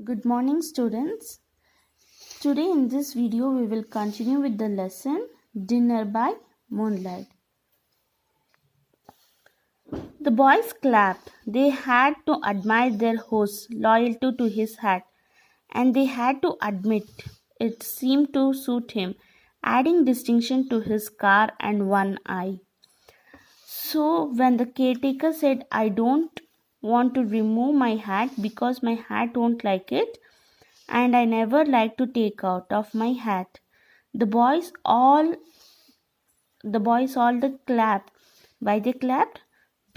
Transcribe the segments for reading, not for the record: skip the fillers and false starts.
Good morning, students. Today in this video we will continue with the lesson Dinner by Moonlight. The boys clapped. They had to admire their host's loyalty to his hat, and they had to admit it seemed to suit him, adding distinction to his car and one eye. So when the caretaker said, "I don't want to remove my hat because my hat won't like it, and I never like to take out of my hat," The boys all clapped. Why they clapped?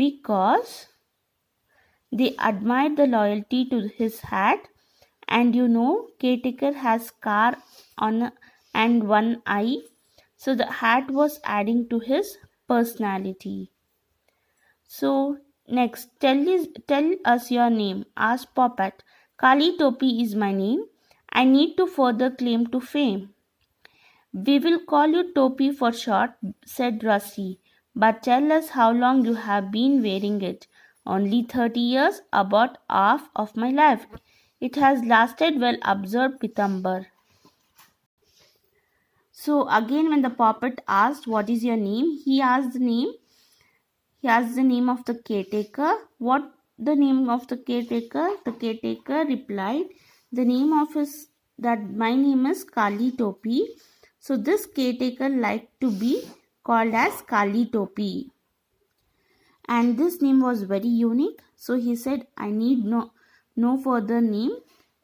Because they admired the loyalty to his hat, and caretaker has scar on and one eye, so the hat was adding to his personality. So next, tell us your name, asked Poppet. Kali Topi is my name. I need to further claim to fame. We will call you Topi for short, said Rusty. But tell us how long you have been wearing it. Only 30 years, about half of my life. It has lasted well, observed Pitambar. So again when the puppet asked, "What is your name?" He asked the name of the caretaker. What the name of the caretaker? The caretaker replied, my name is Kali Topi. So this caretaker liked to be called as Kali Topi. And this name was very unique. So he said, "I need no further name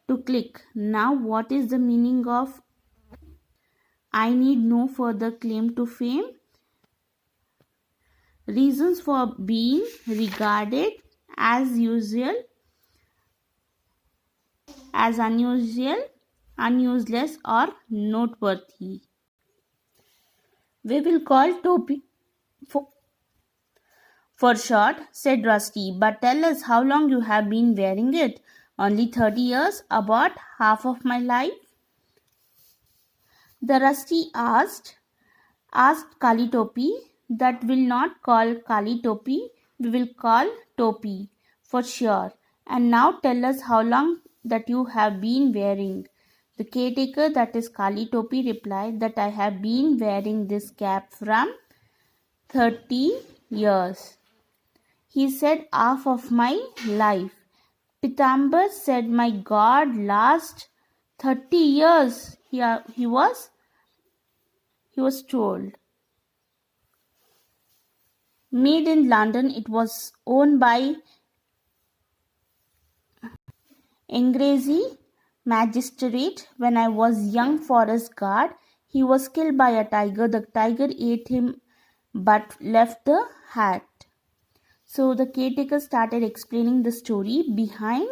to click." Now what is the meaning of "I need no further claim to fame"? Reasons for being regarded as usual, as unusual, unuseless, or noteworthy. We will call Topi for short, said Rusty. But tell us how long you have been wearing it. Only 30 years, about half of my life. The Rusty asked Kali Topi. That will not call Kali Topi. We will call Topi for sure. And now tell us how long that you have been wearing. The caretaker, that is Kali Topi, replied that I have been wearing this cap from 30 years. He said, half of my life. Pitambar said, my God, last 30 years he was told. Made in London, it was owned by Anglesey magistrate. When I was young forest guard, he was killed by a tiger. The tiger ate him but left the hat. So the caretaker started explaining the story behind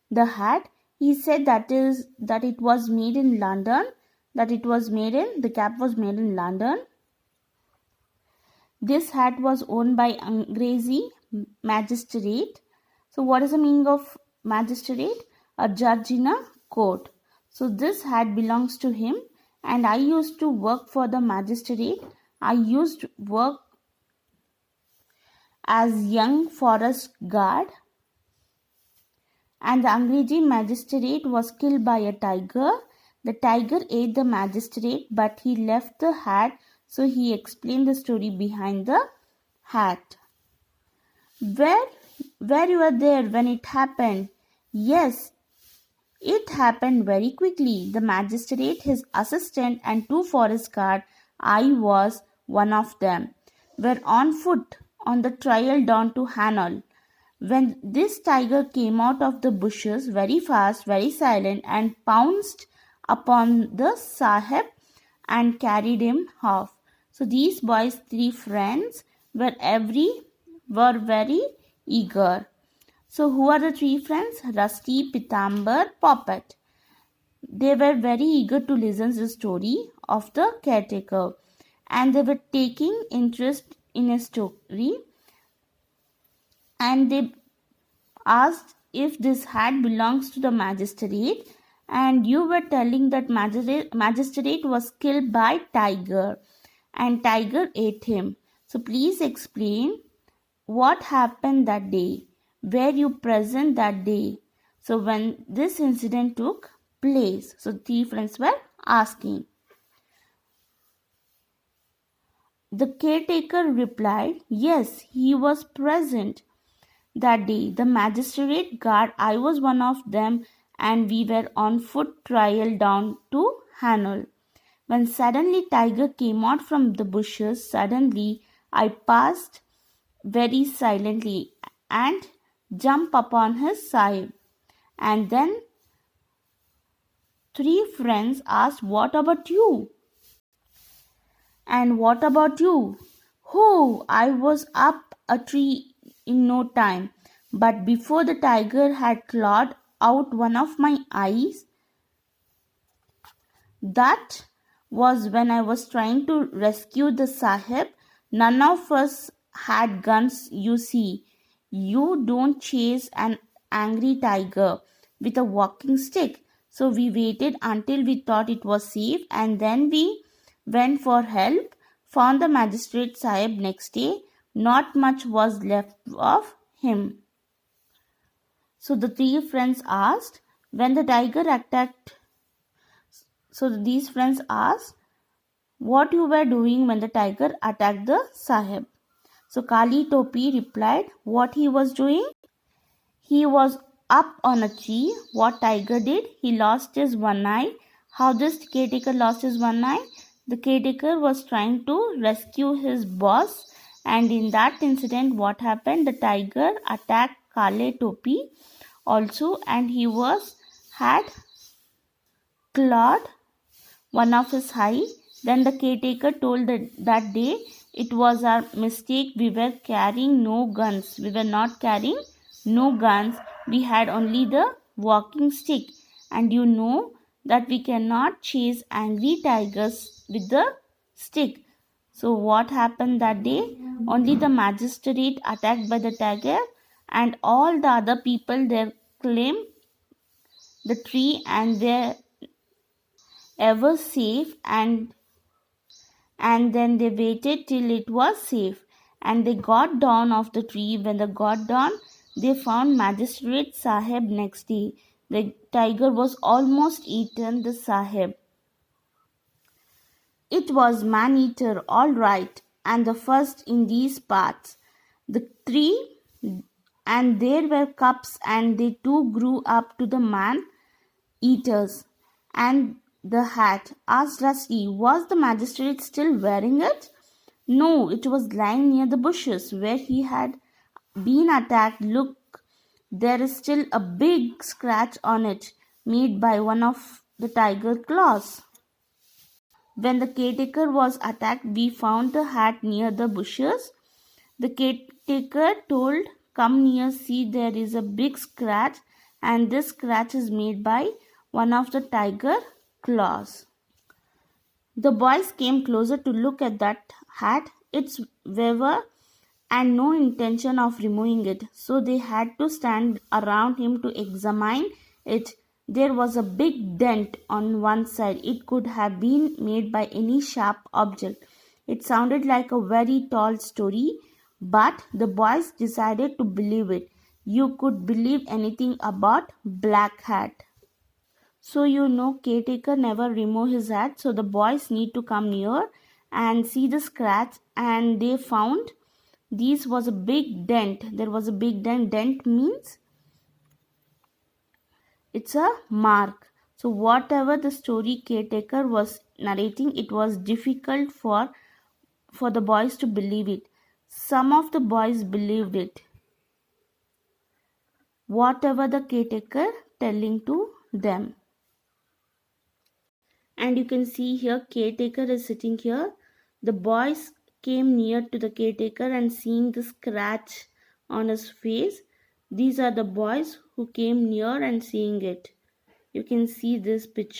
the hat. He said that it was made in London, the cap was made in London. This hat was owned by Anglesey magistrate. So what is the meaning of magistrate? A judge in a court. So this hat belongs to him, and I used to work for the magistrate. I used to work as young forest guard, and the Anglesey magistrate was killed by a tiger. The tiger ate the magistrate, but he left the hat. So he explained the story behind the hat. Where you were there when it happened? Yes, it happened very quickly. The magistrate, his assistant, and 2 forest guards, I was one of them, were on foot on the trail down to Hanol, when this tiger came out of the bushes very fast, very silent, and pounced upon the Sahib and carried him off. So these boys, 3 friends, were very eager. So who are the 3 friends? Rusty, Pitambar, Poppet. They were very eager to listen to the story of the caretaker, and they were taking interest in a story, and they asked if this hat belongs to the magistrate, and you were telling that magistrate was killed by tiger and tiger ate him. So please explain what happened that day. Were you present that day? So when this incident took place, so three friends were asking. The caretaker replied, yes, he was present that day. The magistrate guard, I was one of them, and we were on foot trial down to Hanul. When suddenly Tiger came out from the bushes, suddenly I passed very silently and jumped upon his side. And then three friends asked, what about you? And what about you? Oh, I was up a tree in no time. But before the tiger had clawed out one of my eyes, that was when I was trying to rescue the Sahib. None of us had guns, you see. You don't chase an angry tiger with a walking stick. So we waited until we thought it was safe, and then we went for help. Found the magistrate Sahib next day. Not much was left of him. So the three friends asked, when the tiger attacked. So these friends asked, what you were doing when the tiger attacked the Sahib? So Kali Topi replied, what he was doing? He was up on a tree. What tiger did? He lost his one eye. How this caretaker lost his one eye? The caretaker was trying to rescue his boss, and in that incident, what happened? The tiger attacked Kale Topi also, and he was had clawed one of his eye. Then the caretaker told that day it was our mistake. We were carrying no guns. We were not carrying no guns. We had only the walking stick. And you know that we cannot chase angry tigers with the stick. So what happened that day? Only the magistrate attacked by the tiger, and all the other people there claimed the tree and were ever safe, and then they waited till it was safe, and they got down off the tree. When they got down, they found magistrate Sahib next day. The tiger was almost eaten the Sahib. It was man-eater, all right, and the first in these parts. The three, and there were cubs, and they too grew up to the man-eaters. And the hat, asked Rusty, was the magistrate still wearing it? No, it was lying near the bushes where he had been attacked. Look, there is still a big scratch on it, made by one of the tiger claws. When the caretaker was attacked, we found the hat near the bushes. The caretaker told, come near, see, there is a big scratch, and this scratch is made by one of the tiger claws. The boys came closer to look at that hat. Its weaver and no intention of removing it, so they had to stand around him to examine it. There was a big dent on one side. It could have been made by any sharp object. It sounded like a very tall story, but the boys decided to believe it. You could believe anything about Black Hat. So you know caretaker never remove his hat, so the boys need to come near and see the scratch, and they found this was a big dent. There was a big dent. Dent means it's a mark. So whatever the story caretaker was narrating, it was difficult for the boys to believe it. Some of the boys believed it. Whatever the caretaker telling to them. And you can see here caretaker is sitting here. The boys came near to the caretaker and seeing the scratch on his face. These are the boys who came near and seeing it. You can see this picture.